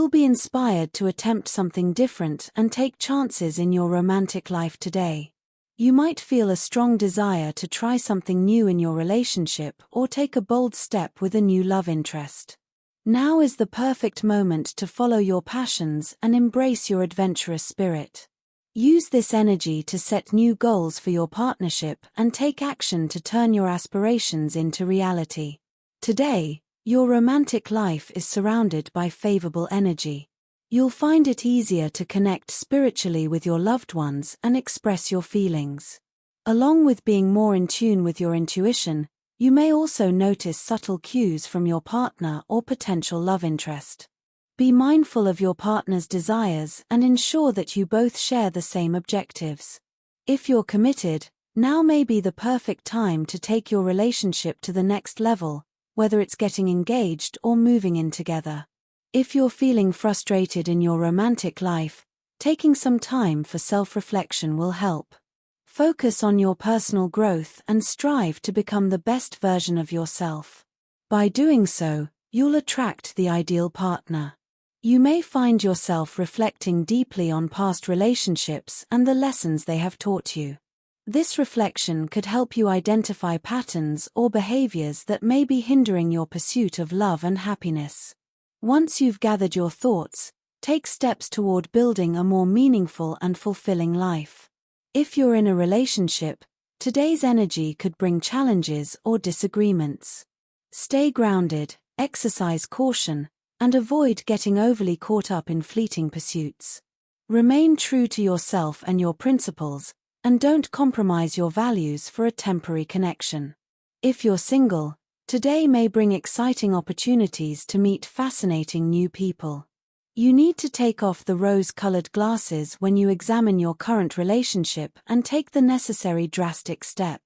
You'll be inspired to attempt something different and take chances in your romantic life today. You might feel a strong desire to try something new in your relationship or take a bold step with a new love interest. Now is the perfect moment to follow your passions and embrace your adventurous spirit. Use this energy to set new goals for your partnership and take action to turn your aspirations into reality. Today, your romantic life is surrounded by favorable energy. You'll find it easier to connect spiritually with your loved ones and express your feelings. Along with being more in tune with your intuition, you may also notice subtle cues from your partner or potential love interest. Be mindful of your partner's desires and ensure that you both share the same objectives. If you're committed, now may be the perfect time to take your relationship to the next level, whether it's getting engaged or moving in together. If you're feeling frustrated in your romantic life, taking some time for self-reflection will help. Focus on your personal growth and strive to become the best version of yourself. By doing so, you'll attract the ideal partner. You may find yourself reflecting deeply on past relationships and the lessons they have taught you. This reflection could help you identify patterns or behaviors that may be hindering your pursuit of love and happiness. Once you've gathered your thoughts, take steps toward building a more meaningful and fulfilling life. If you're in a relationship, today's energy could bring challenges or disagreements. Stay grounded, exercise caution, and avoid getting overly caught up in fleeting pursuits. Remain true to yourself and your principles, and don't compromise your values for a temporary connection. If you're single, today may bring exciting opportunities to meet fascinating new people. You need to take off the rose-colored glasses when you examine your current relationship and take the necessary drastic step.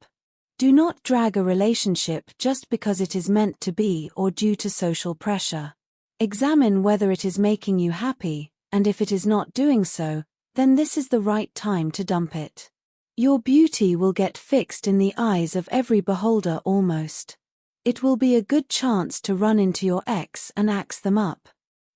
Do not drag a relationship just because it is meant to be or due to social pressure. Examine whether it is making you happy, and if it is not doing so, then this is the right time to dump it. Your beauty will get fixed in the eyes of every beholder almost. It will be a good chance to run into your ex and axe them up.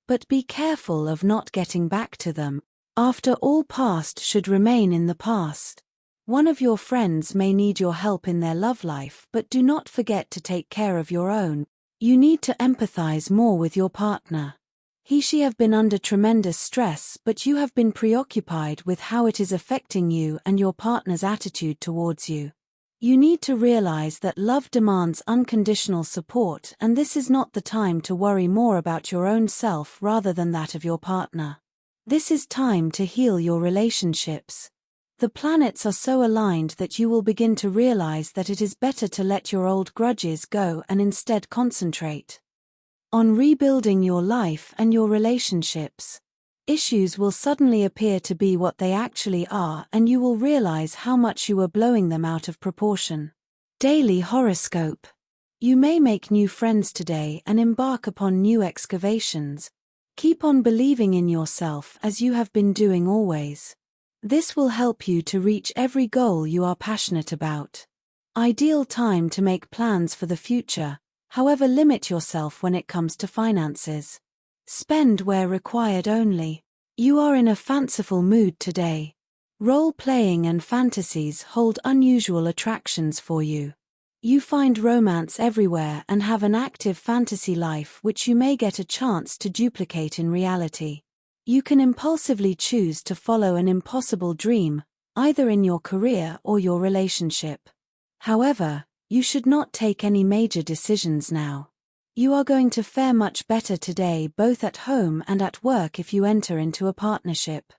But be careful of not getting back to them. After all, past should remain in the past. One of your friends may need your help in their love life, but do not forget to take care of your own. You need to empathize more with your partner. She have been under tremendous stress, but you have been preoccupied with how it is affecting you and your partner's attitude towards you. You need to realize that love demands unconditional support, and this is not the time to worry more about your own self rather than that of your partner. This is time to heal your relationships. The planets are so aligned that you will begin to realize that it is better to let your old grudges go and instead concentrate on rebuilding your life and your relationships. Issues will suddenly appear to be what they actually are, and you will realize how much you are blowing them out of proportion. Daily horoscope. You may make new friends today and embark upon new excavations. Keep on believing in yourself as you have been doing always. This will help you to reach every goal you are passionate about. Ideal time to make plans for the future, however, limit yourself when it comes to finances. Spend where required only. You are in a fanciful mood today. Role-playing and fantasies hold unusual attractions for you. You find romance everywhere and have an active fantasy life which you may get a chance to duplicate in reality. You can impulsively choose to follow an impossible dream, either in your career or your relationship. However, you should not take any major decisions now. You are going to fare much better today both at home and at work if you enter into a partnership.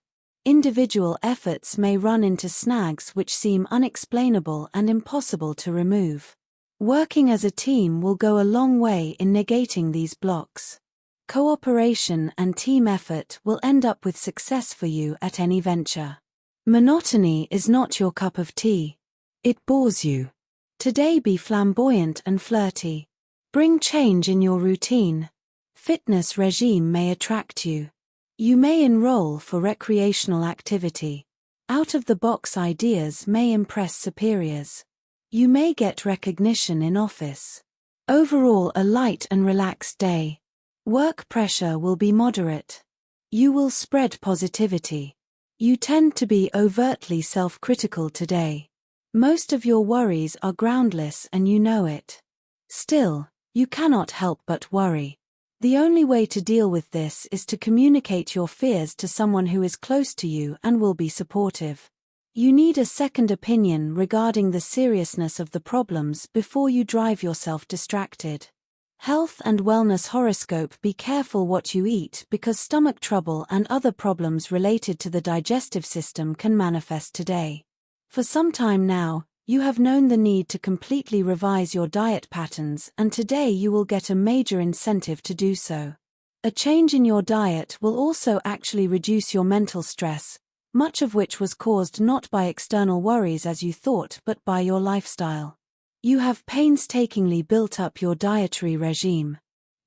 Individual efforts may run into snags which seem unexplainable and impossible to remove. Working as a team will go a long way in negating these blocks. Cooperation and team effort will end up with success for you at any venture. Monotony is not your cup of tea. It bores you. Today be flamboyant and flirty. Bring change in your routine. Fitness regime may attract you. You may enroll for recreational activity. Out-of-the-box ideas may impress superiors. You may get recognition in office. Overall, a light and relaxed day. Work pressure will be moderate. You will spread positivity. You tend to be overtly self-critical today. Most of your worries are groundless and you know it. Still, you cannot help but worry. The only way to deal with this is to communicate your fears to someone who is close to you and will be supportive. You need a second opinion regarding the seriousness of the problems before you drive yourself distracted. Health and wellness horoscope: be careful what you eat because stomach trouble and other problems related to the digestive system can manifest today. For some time now, you have known the need to completely revise your diet patterns, and today you will get a major incentive to do so. A change in your diet will also actually reduce your mental stress, much of which was caused not by external worries as you thought but by your lifestyle. You have painstakingly built up your dietary regime.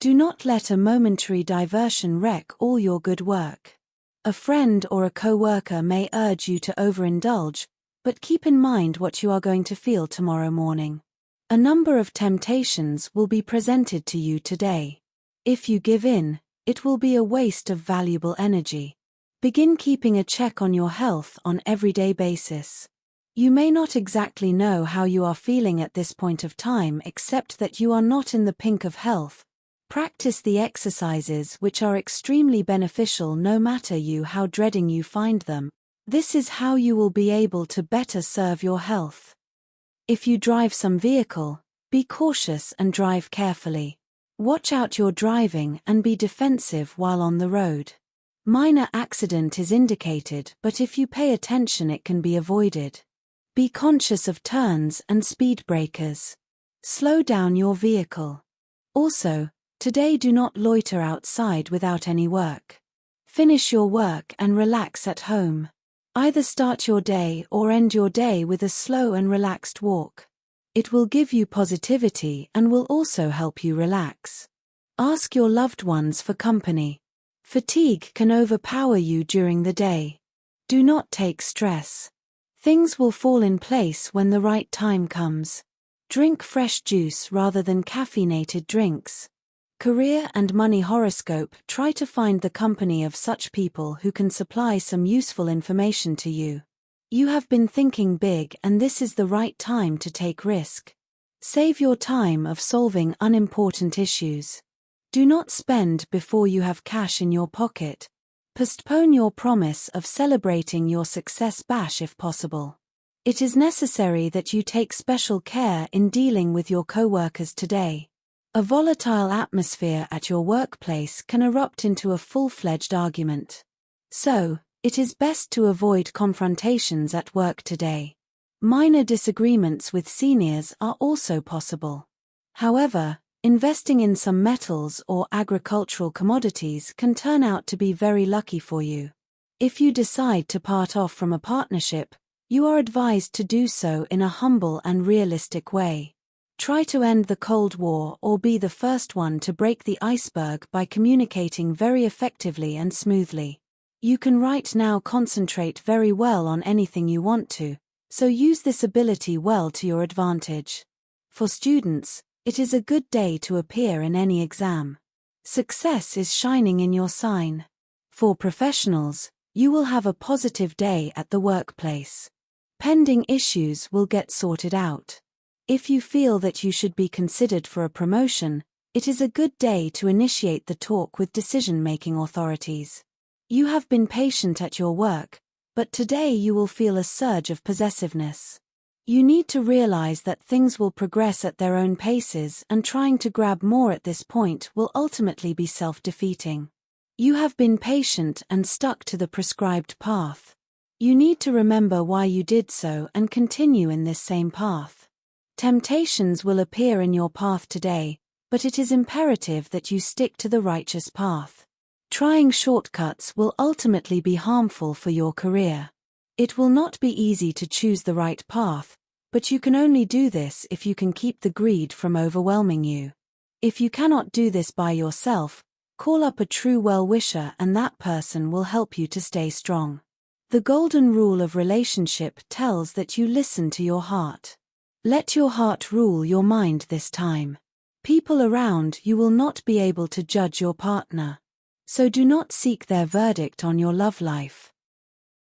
Do not let a momentary diversion wreck all your good work. A friend or a co-worker may urge you to overindulge, but keep in mind what you are going to feel tomorrow morning. A number of temptations will be presented to you today. If you give in, it will be a waste of valuable energy. Begin keeping a check on your health on everyday basis. You may not exactly know how you are feeling at this point of time except that you are not in the pink of health. Practice the exercises which are extremely beneficial no matter how dreading you find them. This is how you will be able to better serve your health. If you drive some vehicle, be cautious and drive carefully. Watch out your driving and be defensive while on the road. Minor accident is indicated, but if you pay attention it can be avoided. Be conscious of turns and speed breakers. Slow down your vehicle. Also, today do not loiter outside without any work. Finish your work and relax at home. Either start your day or end your day with a slow and relaxed walk. It will give you positivity and will also help you relax. Ask your loved ones for company. Fatigue can overpower you during the day. Do not take stress. Things will fall in place when the right time comes. Drink fresh juice rather than caffeinated drinks. Career and money horoscope: try to find the company of such people who can supply some useful information to you. You have been thinking big and this is the right time to take risk. Save your time of solving unimportant issues. Do not spend before you have cash in your pocket. Postpone your promise of celebrating your success bash if possible. It is necessary that you take special care in dealing with your co-workers today. A volatile atmosphere at your workplace can erupt into a full-fledged argument. So, it is best to avoid confrontations at work today. Minor disagreements with seniors are also possible. However, investing in some metals or agricultural commodities can turn out to be very lucky for you. If you decide to part off from a partnership, you are advised to do so in a humble and realistic way. Try to end the Cold War or be the first one to break the iceberg by communicating very effectively and smoothly. You can right now concentrate very well on anything you want to, so use this ability well to your advantage. For students, it is a good day to appear in any exam. Success is shining in your sign. For professionals, you will have a positive day at the workplace. Pending issues will get sorted out. If you feel that you should be considered for a promotion, it is a good day to initiate the talk with decision-making authorities. You have been patient at your work, but today you will feel a surge of possessiveness. You need to realize that things will progress at their own paces, and trying to grab more at this point will ultimately be self-defeating. You have been patient and stuck to the prescribed path. You need to remember why you did so and continue in this same path. Temptations will appear in your path today, but it is imperative that you stick to the righteous path. Trying shortcuts will ultimately be harmful for your career. It will not be easy to choose the right path, but you can only do this if you can keep the greed from overwhelming you. If you cannot do this by yourself, call up a true well-wisher and that person will help you to stay strong. The golden rule of relationship tells that you listen to your heart. Let your heart rule your mind this time. People around you will not be able to judge your partner. So do not seek their verdict on your love life.